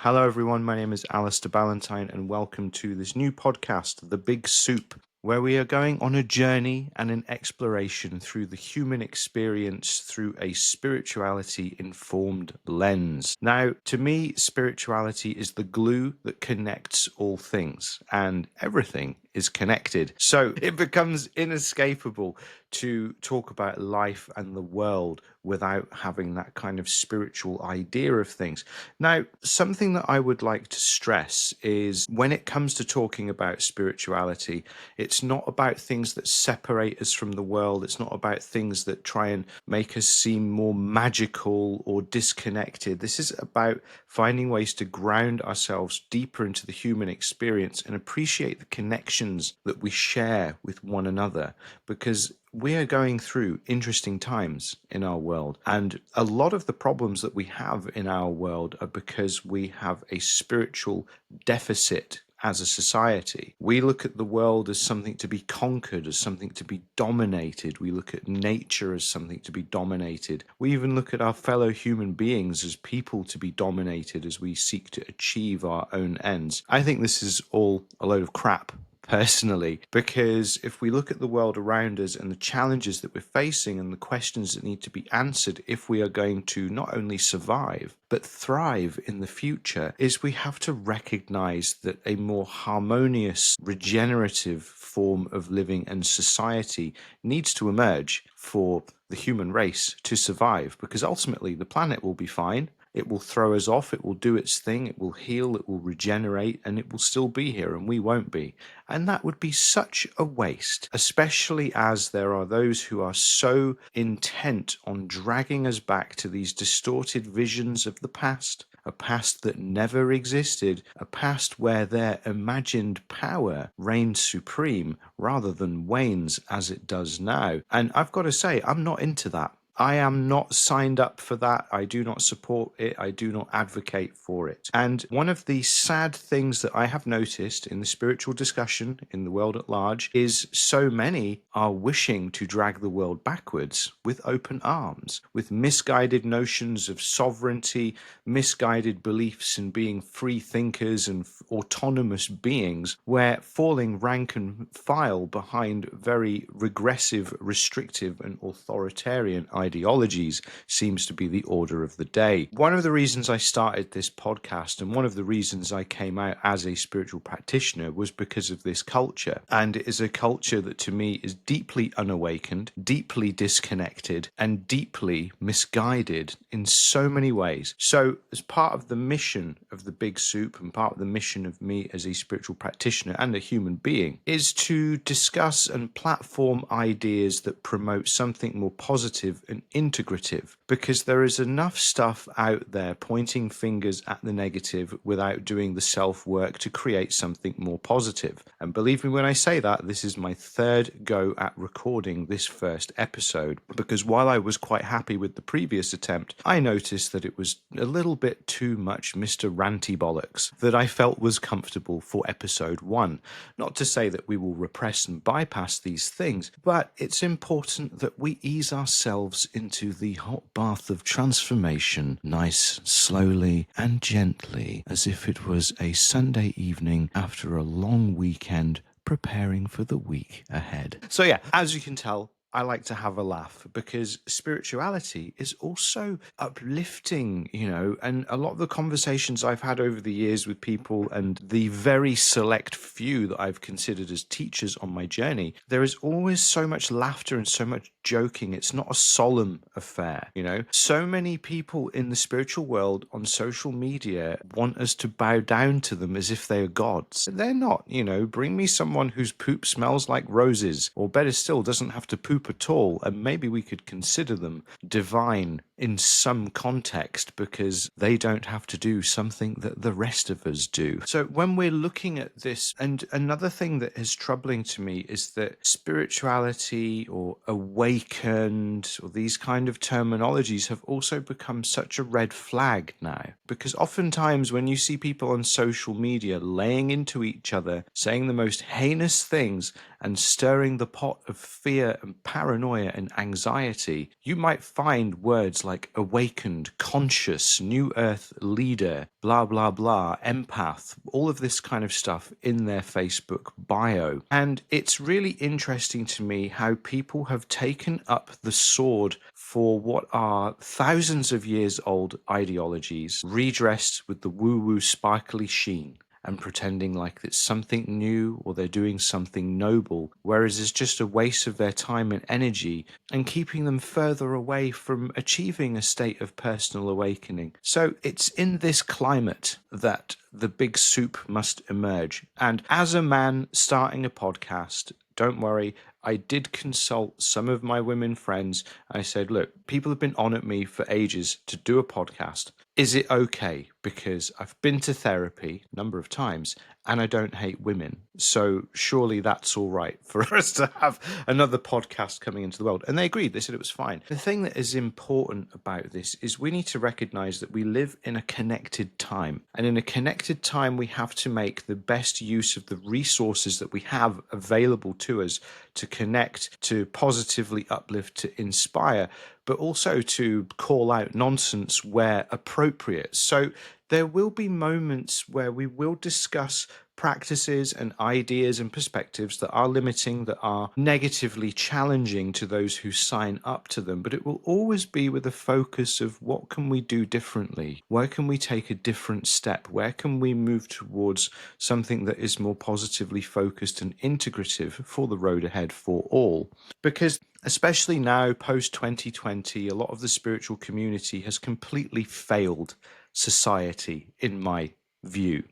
Hello, everyone. My name is Alistair Ballantyne, and welcome to this new podcast, The Big Soup, where we are going on a journey and an exploration through the human experience through a spirituality-informed lens. Now, to me, spirituality is the glue that connects all things, and everything is connected. So it becomes inescapable to talk about life and the world without having that kind of spiritual idea of things. Now, something that I would like to stress is when it comes to talking about spirituality, it's not about things that separate us from the world. It's not about things that try and make us seem more magical or disconnected. This is about finding ways to ground ourselves deeper into the human experience and appreciate the connections that we share with one another, because we are going through interesting times in our world. And a lot of the problems that we have in our world are because we have a spiritual deficit as a society. We look at the world as something to be conquered, as something to be dominated. We look at nature as something to be dominated. We even look at our fellow human beings as people to be dominated as we seek to achieve our own ends. I think this is all a load of crap, personally, because if we look at the world around us and the challenges that we're facing and the questions that need to be answered if we are going to not only survive but thrive in the future, is we have to recognize that a more harmonious, regenerative form of living and society needs to emerge for the human race to survive, because ultimately the planet will be fine. It will throw us off, it will do its thing, it will heal, it will regenerate, and it will still be here, and we won't be. And that would be such a waste, especially as there are those who are so intent on dragging us back to these distorted visions of the past, a past that never existed, a past where their imagined power reigns supreme rather than wanes as it does now. And I've got to say, I'm not into that. I am not signed up for that. I do not support it. I do not advocate for it. And one of the sad things that I have noticed in the spiritual discussion in the world at large is so many are wishing to drag the world backwards with open arms, with misguided notions of sovereignty, misguided beliefs in being free thinkers and autonomous beings, where falling rank and file behind very regressive, restrictive, and authoritarian ideologies seems to be the order of the day. One of the reasons I started this podcast and one of the reasons I came out as a spiritual practitioner was because of this culture. And it is a culture that to me is deeply unawakened, deeply disconnected, and deeply misguided in so many ways. So as part of the mission of the Big Soup and part of the mission of me as a spiritual practitioner and a human being is to discuss and platform ideas that promote something more positive and integrative, because there is enough stuff out there pointing fingers at the negative without doing the self-work to create something more positive. And believe me when I say that, this is my third go at recording this first episode, because while I was quite happy with the previous attempt, I noticed that it was a little bit too much Mr. Ranty Bollocks that I felt was comfortable for episode 1. Not to say that we will repress and bypass these things, but it's important that we ease ourselves into the hot bath of transformation, nice, slowly and gently, as if it was a Sunday evening after a long weekend preparing for the week ahead. So yeah, as you can tell, I like to have a laugh because spirituality is also uplifting, and a lot of the conversations I've had over the years with people and the very select few that I've considered as teachers on my journey, there is always so much laughter and so much joking. It's not a solemn affair, So many people in the spiritual world on social media want us to bow down to them as if they are gods. They're not, bring me someone whose poop smells like roses, or better still, doesn't have to poop at all, and maybe we could consider them divine in some context because they don't have to do something that the rest of us do. So when we're looking at this, and another thing that is troubling to me is that spirituality or awakened or these kind of terminologies have also become such a red flag now, because oftentimes when you see people on social media laying into each other, saying the most heinous things and stirring the pot of fear and paranoia and anxiety, you might find words like awakened, conscious, new earth leader, blah, blah, blah, empath, all of this kind of stuff in their Facebook bio. And it's really interesting to me how people have taken up the sword for what are thousands of years old ideologies, redressed with the woo-woo sparkly sheen, and pretending like it's something new or they're doing something noble, whereas it's just a waste of their time and energy and keeping them further away from achieving a state of personal awakening. So it's in this climate that the big soup must emerge. And as a man starting a podcast, don't worry, I did consult some of my women friends. I said, look, people have been on at me for ages to do a podcast. Is it okay? Because I've been to therapy a number of times and I don't hate women. So surely that's all right for us to have another podcast coming into the world. And they agreed. They said it was fine. The thing that is important about this is we need to recognize that we live in a connected time. And in a connected time, we have to make the best use of the resources that we have available to us to connect, to positively uplift, to inspire, but also to call out nonsense where appropriate. So there will be moments where we will discuss practices and ideas and perspectives that are limiting, that are negatively challenging to those who sign up to them, but it will always be with a focus of what can we do differently? Where can we take a different step? Where can we move towards something that is more positively focused and integrative for the road ahead for all? Because especially now, post 2020, a lot of the spiritual community has completely failed society, in my view.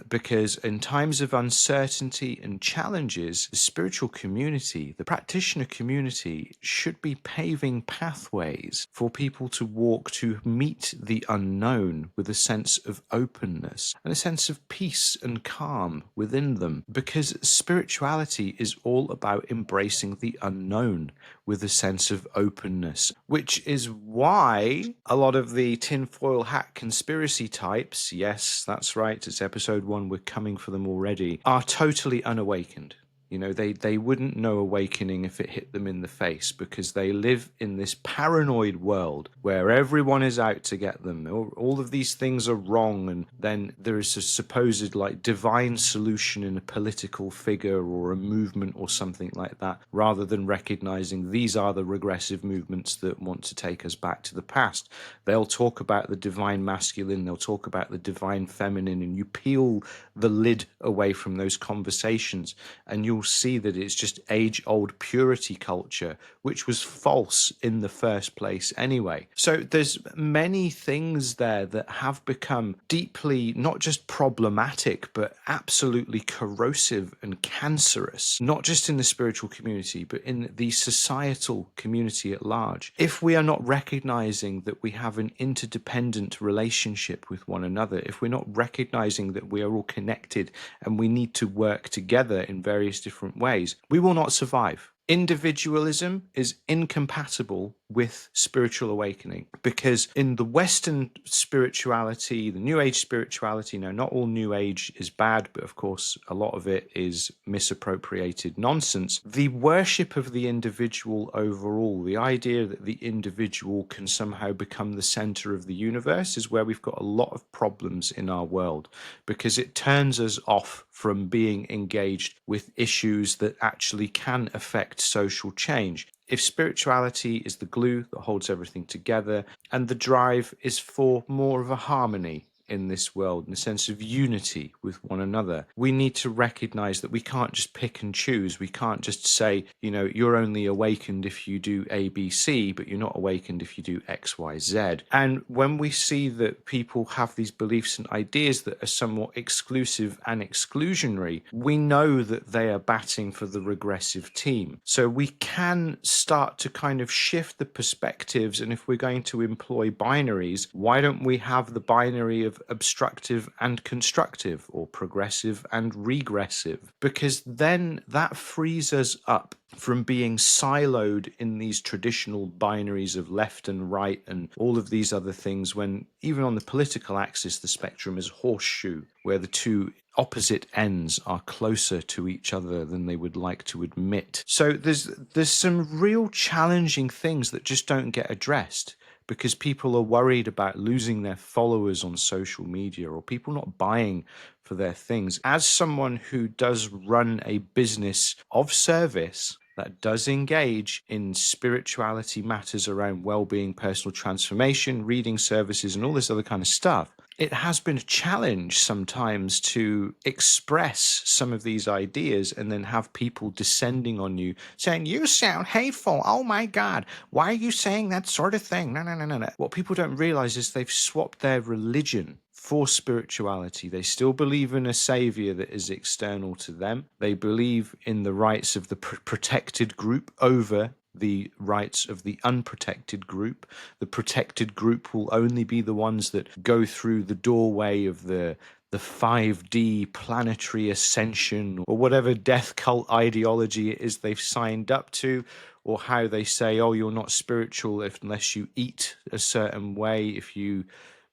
Because in times of uncertainty and challenges, the spiritual community, the practitioner community, should be paving pathways for people to walk to meet the unknown with a sense of openness and a sense of peace and calm within them. Because spirituality is all about embracing the unknown with a sense of openness, which is why a lot of the tinfoil hat conspiracy types, yes, that's right, it's episode 1, we're coming for them already, are totally unawakened. You know, they wouldn't know awakening if it hit them in the face, because they live in this paranoid world where everyone is out to get them. All of these things are wrong, and then there is a supposed like divine solution in a political figure or a movement or something like that, rather than recognizing these are the regressive movements that want to take us back to the past. They'll talk about the divine masculine, they'll talk about the divine feminine, and you peel the lid away from those conversations and you'll see that it's just age-old purity culture, which was false in the first place anyway. So there's many things there that have become deeply not just problematic, but absolutely corrosive and cancerous, not just in the spiritual community, but in the societal community at large. If we are not recognizing that we have an interdependent relationship with one another, if we're not recognizing that we are all connected and we need to work together in various different ways, we will not survive. Individualism is incompatible with spiritual awakening, because in the Western spirituality, the New Age spirituality, now not all New Age is bad, but of course a lot of it is misappropriated nonsense. The worship of the individual overall, the idea that the individual can somehow become the center of the universe, is where we've got a lot of problems in our world, because it turns us off from being engaged with issues that actually can affect social change. If spirituality is the glue that holds everything together, and the drive is for more of a harmony in this world, in a sense of unity with one another, we need to recognize that we can't just pick and choose. We can't just say, you know, you're only awakened if you do A, B, C, but you're not awakened if you do X, Y, Z. And when we see that people have these beliefs and ideas that are somewhat exclusive and exclusionary, we know that they are batting for the regressive team. So we can start to kind of shift the perspectives. And if we're going to employ binaries, why don't we have the binary of obstructive and constructive, or progressive and regressive, because then that frees us up from being siloed in these traditional binaries of left and right and all of these other things, when even on the political axis the spectrum is horseshoe, where the two opposite ends are closer to each other than they would like to admit. So there's some real challenging things that just don't get addressed, because people are worried about losing their followers on social media, or people not buying for their things. As someone who does run a business of service that does engage in spirituality matters around well-being, personal transformation, reading services, and all this other kind of stuff, it has been a challenge sometimes to express some of these ideas and then have people descending on you saying, you sound hateful. Oh my God. Why are you saying that sort of thing? No, no, no, no, no. What people don't realize is they've swapped their religion for spirituality. They still believe in a savior that is external to them. They believe in the rights of the protected group over the rights of the unprotected group. The protected group will only be the ones that go through the doorway of the 5D planetary ascension, or whatever death cult ideology it is they've signed up to, or how they say, oh, you're not spiritual unless you eat a certain way, if you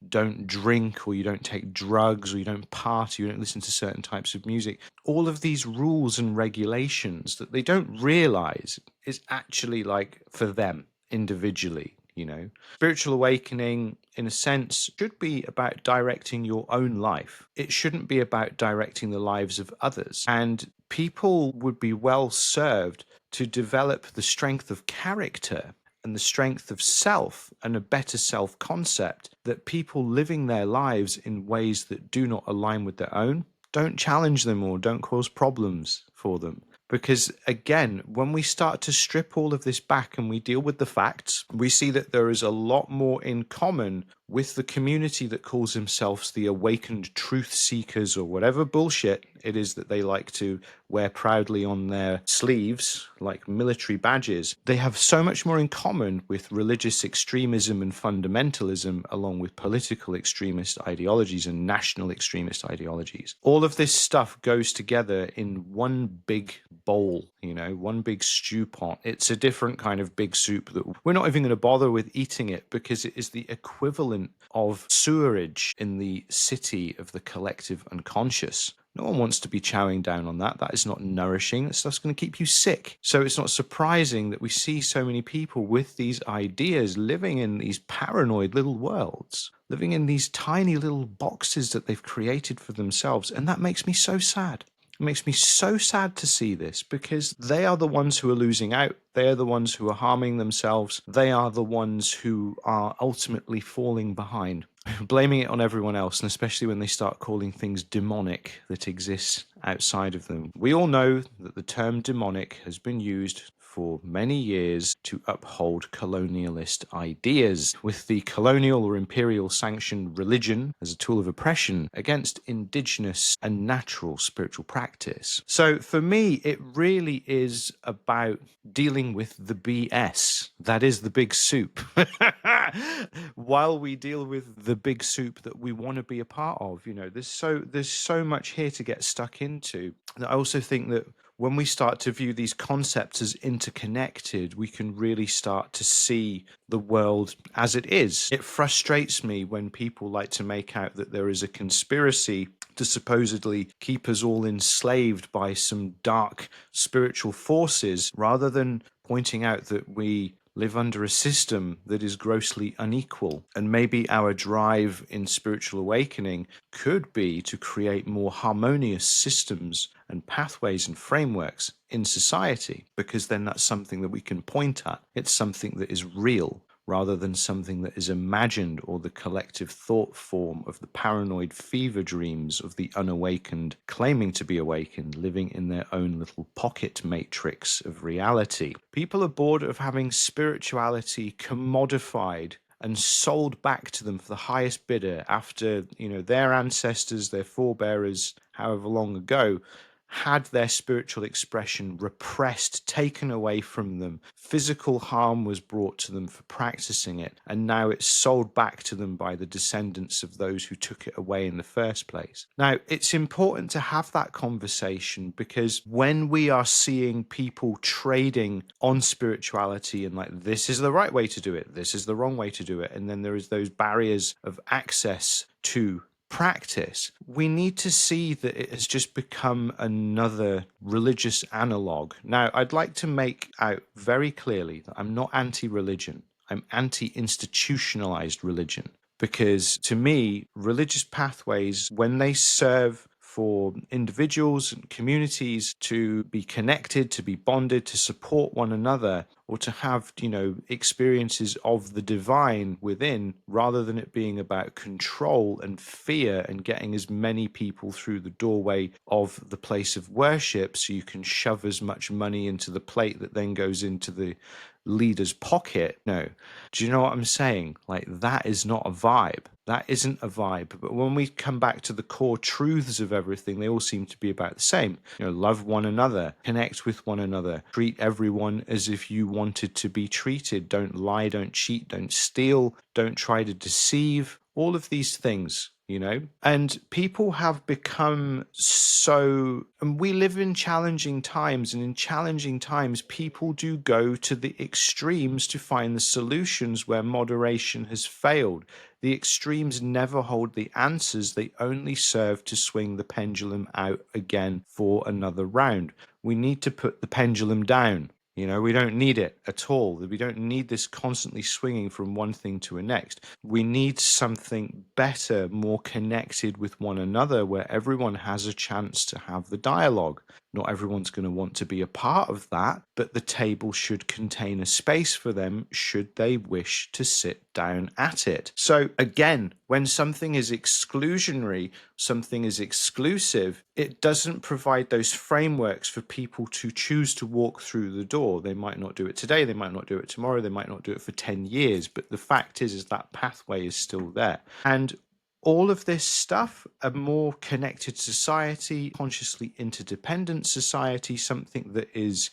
don't drink, or you don't take drugs, or you don't party, you don't listen to certain types of music. All of these rules and regulations that they don't realize is actually like for them individually. Spiritual awakening, in a sense, should be about directing your own life. It shouldn't be about directing the lives of others. And people would be well served to develop the strength of character and the strength of self and a better self concept, that people living their lives in ways that do not align with their own don't challenge them or don't cause problems for them. Because again, when we start to strip all of this back and we deal with the facts, we see that there is a lot more in common with the community that calls themselves the awakened truth seekers, or whatever bullshit it is that they like to wear proudly on their sleeves like military badges. They have so much more in common with religious extremism and fundamentalism, along with political extremist ideologies and national extremist ideologies. All of this stuff goes together in one big bowl, one big stew pot. It's a different kind of big soup that we're not even going to bother with eating it, because it is the equivalent of sewerage in the city of the collective unconscious. No one wants to be chowing down on that. That is not nourishing. That stuff's going to keep you sick. So it's not surprising that we see so many people with these ideas living in these paranoid little worlds, living in these tiny little boxes that they've created for themselves. And that makes me so sad. It makes me so sad to see this, because they are the ones who are losing out. They are the ones who are harming themselves. They are the ones who are ultimately falling behind, blaming it on everyone else, and especially when they start calling things demonic that exist outside of them. We all know that the term demonic has been used for many years to uphold colonialist ideas, with the colonial or imperial sanctioned religion as a tool of oppression against indigenous and natural spiritual practice. So for me, it really is about dealing with the BS that is the big soup, while we deal with the big soup that we want to be a part of. There's so much here to get stuck into. I also think that when we start to view these concepts as interconnected, we can really start to see the world as it is. It frustrates me when people like to make out that there is a conspiracy to supposedly keep us all enslaved by some dark spiritual forces, rather than pointing out that we live under a system that is grossly unequal. And maybe our drive in spiritual awakening could be to create more harmonious systems and pathways and frameworks in society, because then that's something that we can point at. It's something that is real, rather than something that is imagined, or the collective thought form of the paranoid fever dreams of the unawakened, claiming to be awakened, living in their own little pocket matrix of reality. People are bored of having spirituality commodified and sold back to them for the highest bidder after, their ancestors, their forebearers, however long ago, had their spiritual expression repressed, taken away from them. Physical harm was brought to them for practicing it, and now it's sold back to them by the descendants of those who took it away in the first place. Now, it's important to have that conversation, because when we are seeing people trading on spirituality and like, this is the right way to do it, this is the wrong way to do it, and then there is those barriers of access to practice, we need to see that it has just become another religious analog. Now, I'd like to make out very clearly that I'm not anti-religion. I'm anti-institutionalized religion, because to me, religious pathways, when they serve for individuals and communities to be connected, to be bonded, to support one another, or to have, experiences of the divine within, rather than it being about control and fear and getting as many people through the doorway of the place of worship so you can shove as much money into the plate that then goes into the leader's pocket. No. Do you know what I'm saying? Like, that is not a vibe. That isn't a vibe. But when we come back to the core truths of everything, they all seem to be about the same. Love one another, connect with one another, treat everyone as if you wanted to be treated. Don't lie, don't cheat, don't steal, don't try to deceive. All of these things. And people have become and we live in challenging times, and in challenging times, people do go to the extremes to find the solutions where moderation has failed. The extremes never hold the answers. They only serve to swing the pendulum out again for another round. We need to put the pendulum down. We don't need it at all. We don't need this constantly swinging from one thing to the next. We need something better, more connected with one another, where everyone has a chance to have the dialogue. Not everyone's going to want to be a part of that, but the table should contain a space for them should they wish to sit down at it. So again, when something is exclusionary, something is exclusive, it doesn't provide those frameworks for people to choose to walk through the door. They might not do it today, they might not do it tomorrow, they might not do it for 10 years, but the fact is that pathway is still there. And all of this stuff, a more connected society, consciously interdependent society, something that is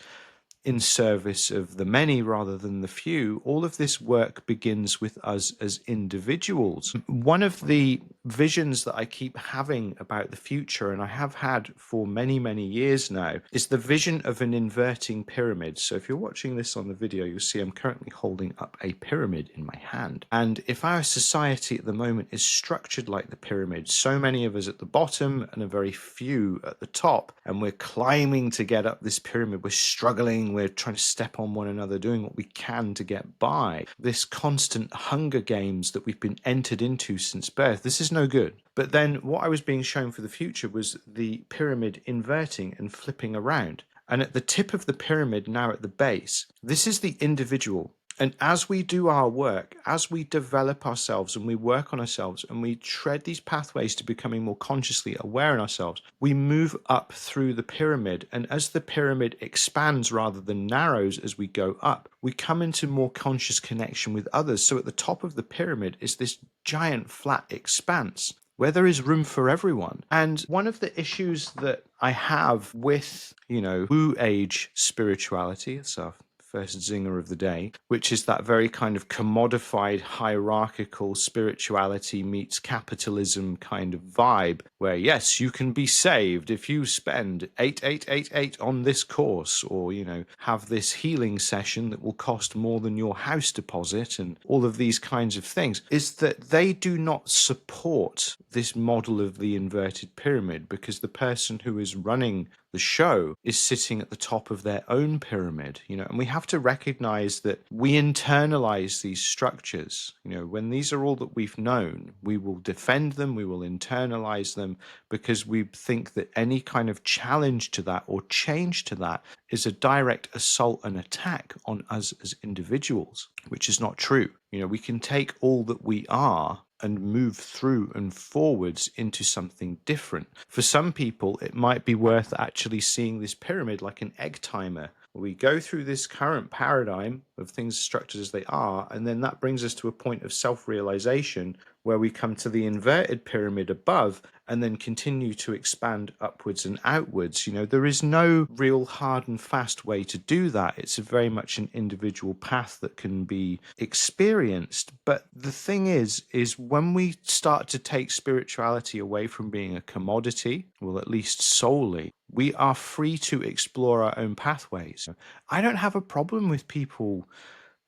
in service of the many rather than the few, all of this work begins with us as individuals. One of the visions that I keep having about the future, and I have had for many, many years now, is the vision of an inverting pyramid. So if you're watching this on the video, you'll see I'm currently holding up a pyramid in my hand. And if our society at the moment is structured like the pyramid, so many of us at the bottom and a very few at the top, and we're climbing to get up this pyramid, we're struggling, we're trying to step on one another, doing what we can to get by. This constant Hunger Games that we've been entered into since birth, this is no good. But then what I was being shown for the future was the pyramid inverting and flipping around. And at the tip of the pyramid, now at the base, this is the individual. And as we do our work, as we develop ourselves and we work on ourselves and we tread these pathways to becoming more consciously aware in ourselves, we move up through the pyramid. And as the pyramid expands rather than narrows as we go up, we come into more conscious connection with others. So at the top of the pyramid is this giant flat expanse where there is room for everyone. And one of the issues that I have with, Wu Age spirituality, so first zinger of the day, which is that very kind of commodified hierarchical spirituality meets capitalism kind of vibe, where yes, you can be saved if you spend 8888 on this course, or have this healing session that will cost more than your house deposit, and all of these kinds of things, is that they do not support this model of the inverted pyramid, because the person who is running the show is sitting at the top of their own pyramid, and we have to recognize that we internalize these structures. When these are all that we've known, we will defend them, we will internalize them, because we think that any kind of challenge to that or change to that is a direct assault and attack on us as individuals, which is not true. We can take all that we are and move through and forwards into something different. For some people, it might be worth actually seeing this pyramid like an egg timer, We go through this current paradigm of things structured as they are, and then that brings us to a point of self-realization where we come to the inverted pyramid above and then continue to expand upwards and outwards. There is no real hard and fast way to do that. It's a very much an individual path that can be experienced. But the thing is when we start to take spirituality away from being a commodity, well, at least solely, we are free to explore our own pathways. I don't have a problem with people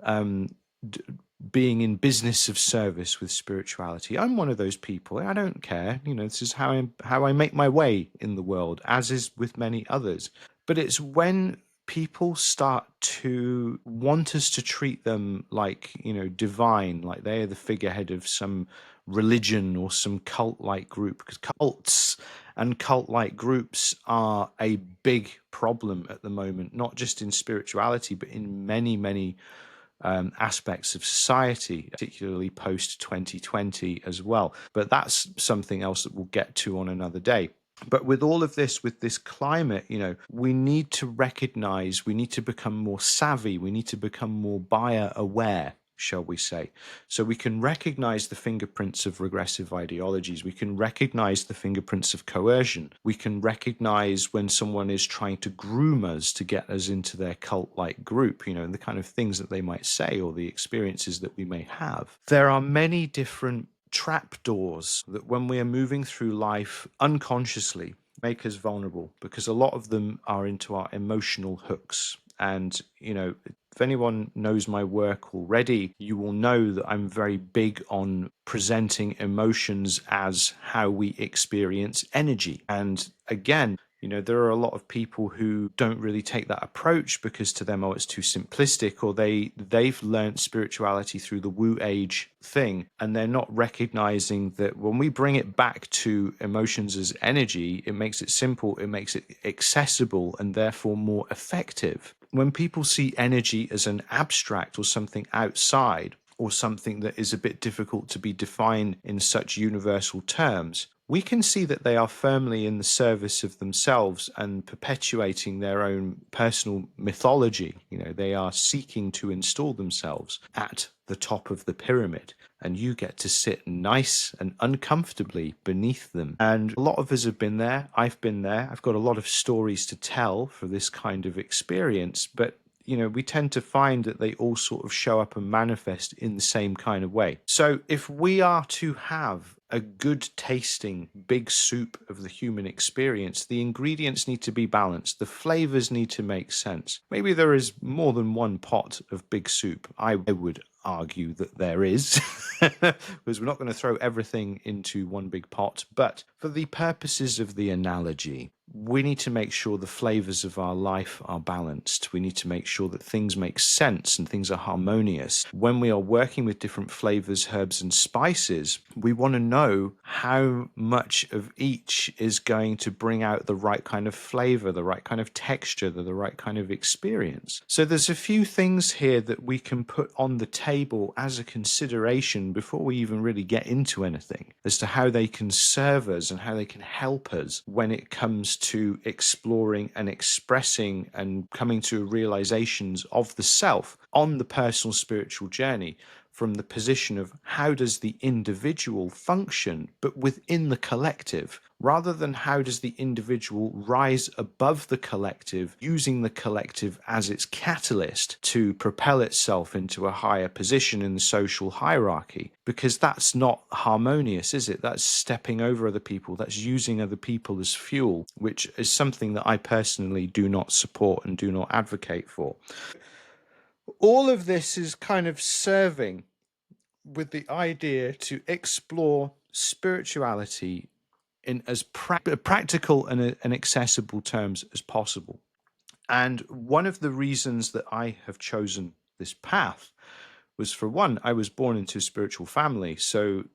um, d- being in business of service with spirituality. I'm one of those people. I don't care. This is how I make my way in the world, as is with many others. But it's when people start to want us to treat them like, divine, like they are the figurehead of some religion or some cult-like group, because cults and cult-like groups are a big problem at the moment, not just in spirituality, but in many, many aspects of society, particularly post 2020 as well. But that's something else that we'll get to on another day. But with all of this, with this climate, we need to recognize, we need to become more savvy, we need to become more buyer aware, shall we say. So we can recognize the fingerprints of regressive ideologies. We can recognize the fingerprints of coercion. We can recognize when someone is trying to groom us to get us into their cult-like group, and the kind of things that they might say or the experiences that we may have. There are many different trapdoors that when we are moving through life unconsciously make us vulnerable, because a lot of them are into our emotional hooks. And if anyone knows my work already, you will know that I'm very big on presenting emotions as how we experience energy. And again, there are a lot of people who don't really take that approach because to them, it's too simplistic, or they've learned spirituality through the Wu Age thing, and they're not recognizing that when we bring it back to emotions as energy, it makes it simple, it makes it accessible, and therefore more effective. When people see energy as an abstract or something outside, or something that is a bit difficult to be defined in such universal terms, we can see that they are firmly in the service of themselves and perpetuating their own personal mythology. They are seeking to install themselves at the top of the pyramid, and you get to sit nice and uncomfortably beneath them. And a lot of us have been there. I've been there. I've got a lot of stories to tell for this kind of experience, but we tend to find that they all sort of show up and manifest in the same kind of way. So if we are to have a good tasting big soup of the human experience, the ingredients need to be balanced. The flavors need to make sense. Maybe there is more than one pot of big soup. I would argue that there is, because we're not going to throw everything into one big pot. But for the purposes of the analogy, we need to make sure the flavors of our life are balanced. We need to make sure that things make sense and things are harmonious. When we are working with different flavors, herbs, and spices, we want to know how much of each is going to bring out the right kind of flavor, the right kind of texture, the right kind of experience. So there's a few things here that we can put on the table as a consideration before we even really get into anything, as to how they can serve us and how they can help us when it comes to exploring and expressing and coming to realizations of the self on the personal spiritual journey, from the position of how does the individual function, but within the collective, rather than how does the individual rise above the collective, using the collective as its catalyst to propel itself into a higher position in the social hierarchy. Because that's not harmonious, is it? That's stepping over other people, that's using other people as fuel, which is something that I personally do not support and do not advocate for. All of this is kind of serving with the idea to explore spirituality in as practical and accessible terms as possible. And one of the reasons that I have chosen this path was, for one, I was born into a spiritual family. So,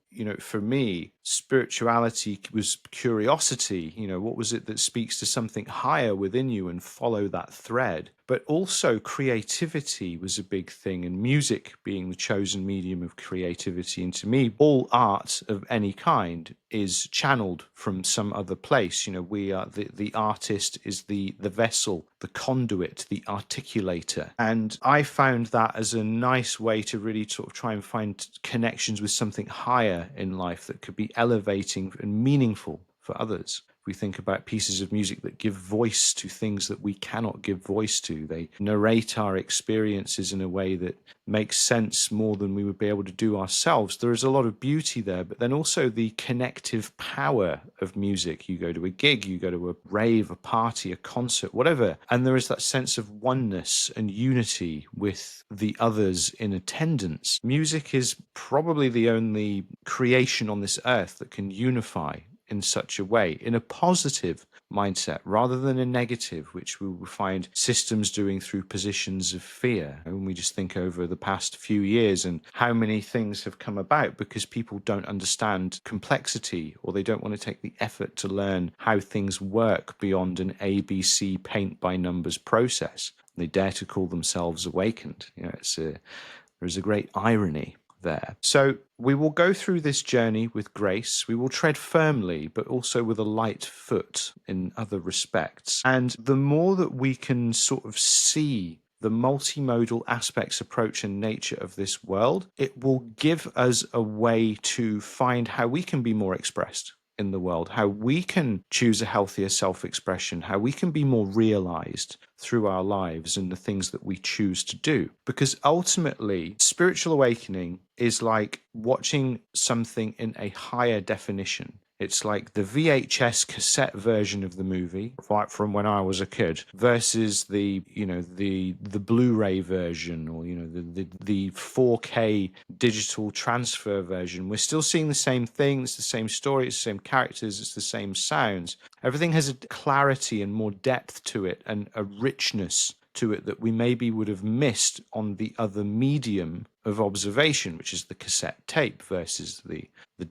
for me, spirituality was curiosity. What was it that speaks to something higher within you and follow that thread? But also creativity was a big thing, and music being the chosen medium of creativity. And to me, all art of any kind is channeled from some other place. We are the artist is the vessel, the conduit, the articulator. And I found that as a nice way to really sort of try and find connections with something higher in life that could be elevating and meaningful for others. We think about pieces of music that give voice to things that we cannot give voice to. They narrate our experiences in a way that makes sense more than we would be able to do ourselves. There is a lot of beauty there, but then also the connective power of music. You go to a gig, you go to a rave, a party, a concert, whatever, and there is that sense of oneness and unity with the others in attendance. Music is probably the only creation on this earth that can unify in such a way, in a positive mindset rather than a negative, which we will find systems doing through positions of fear. And we just think over the past few years and how many things have come about because people don't understand complexity, or they don't want to take the effort to learn how things work beyond an ABC paint by numbers process. They dare to call themselves awakened. There's a great irony there. So we will go through this journey with grace. We will tread firmly, but also with a light foot in other respects. And the more that we can sort of see the multimodal aspects, approach, and nature of this world, it will give us a way to find how we can be more expressed in the world, how we can choose a healthier self-expression, how we can be more realized through our lives and the things that we choose to do. Because ultimately, spiritual awakening is like watching something in a higher definition. It's like the VHS cassette version of the movie, right from when I was a kid, versus the Blu-ray version, or the 4K digital transfer version. We're still seeing the same thing. It's the same story. It's the same characters. It's the same sounds. Everything has a clarity and more depth to it, and a richness to it that we maybe would have missed on the other medium of observation, which is the cassette tape versus the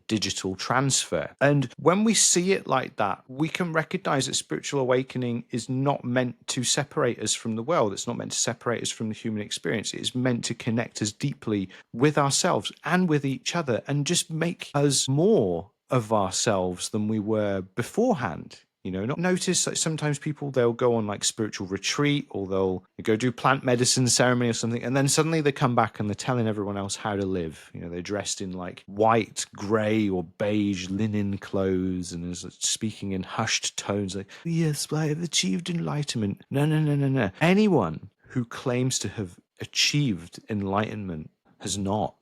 digital transfer. And when we see it like that, we can recognize that spiritual awakening is not meant to separate us from the world. It's not meant to separate us from the human experience. It is meant to connect us deeply with ourselves and with each other, and just make us more of ourselves than we were beforehand. Not notice that sometimes people, they'll go on like spiritual retreat, or they'll go do plant medicine ceremony or something, and then suddenly they come back and they're telling everyone else how to live. They're dressed in like white, grey, or beige linen clothes, and is speaking in hushed tones like, yes, I have achieved enlightenment. No, no, no, no, no. Anyone who claims to have achieved enlightenment has not.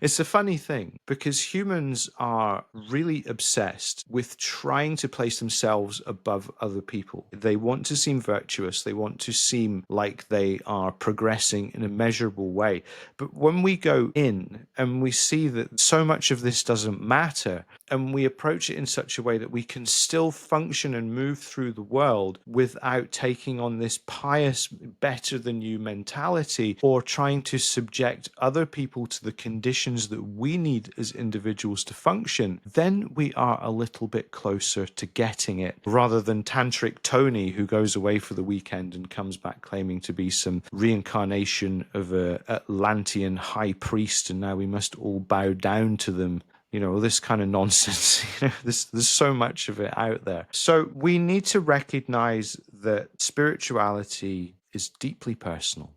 It's a funny thing because humans are really obsessed with trying to place themselves above other people. They want to seem virtuous. They want to seem like they are progressing in a measurable way. But when we go in and we see that so much of this doesn't matter, and we approach it in such a way that we can still function and move through the world without taking on this pious, better than you mentality, or trying to subject other people to the conditions that we need as individuals to function, then we are a little bit closer to getting it, rather than Tantric Tony, who goes away for the weekend and comes back claiming to be some reincarnation of a Atlantean high priest, and now we must all bow down to them. All this kind of nonsense. There's so much of it out there. So we need to recognize that spirituality is deeply personal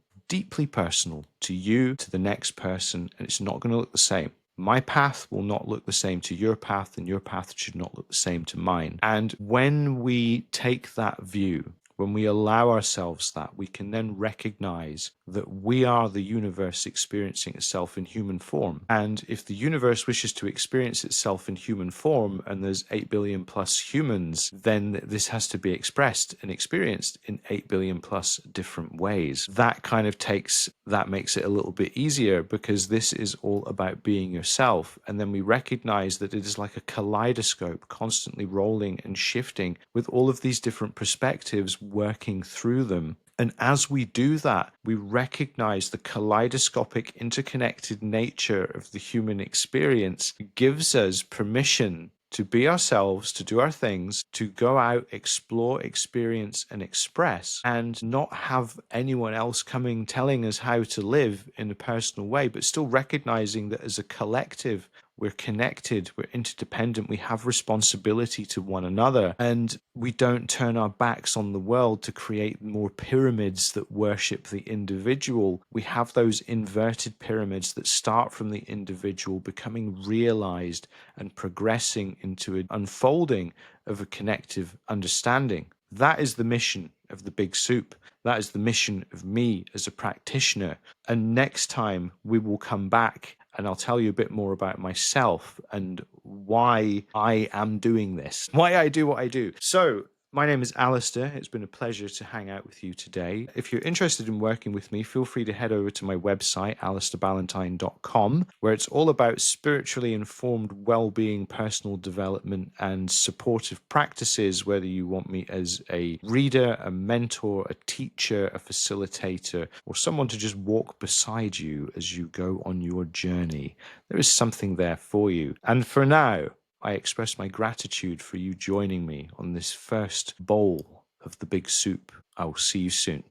to you, to the next person, and it's not going to look the same. My path will not look the same to your path, and your path should not look the same to mine. And when we take that view, when we allow ourselves that, we can then recognize that we are the universe experiencing itself in human form. And if the universe wishes to experience itself in human form, and there's 8 billion plus humans, then this has to be expressed and experienced in 8 billion plus different ways. That makes it a little bit easier, because this is all about being yourself. And then we recognize that it is like a kaleidoscope, constantly rolling and shifting with all of these different perspectives working through them. And as we do that, we recognize the kaleidoscopic, interconnected nature of the human experience. It gives us permission to be ourselves, to do our things, to go out, explore, experience, and express, and not have anyone else coming telling us how to live in a personal way, but still recognizing that as a collective, we're connected, we're interdependent, we have responsibility to one another, and we don't turn our backs on the world to create more pyramids that worship the individual. We have those inverted pyramids that start from the individual becoming realized and progressing into an unfolding of a connective understanding. That is the mission of the Big Soup. That is the mission of me as a practitioner. And next time we will come back and I'll tell you a bit more about myself and why I am doing this, why I do what I do. So, my name is Alistair. It's been a pleasure to hang out with you today. If you're interested in working with me, feel free to head over to my website, alistairballantyne.com, where it's all about spiritually informed well-being, personal development, and supportive practices, whether you want me as a reader, a mentor, a teacher, a facilitator, or someone to just walk beside you as you go on your journey. There is something there for you. And for now, I express my gratitude for you joining me on this first bowl of the Big Soup. I will see you soon.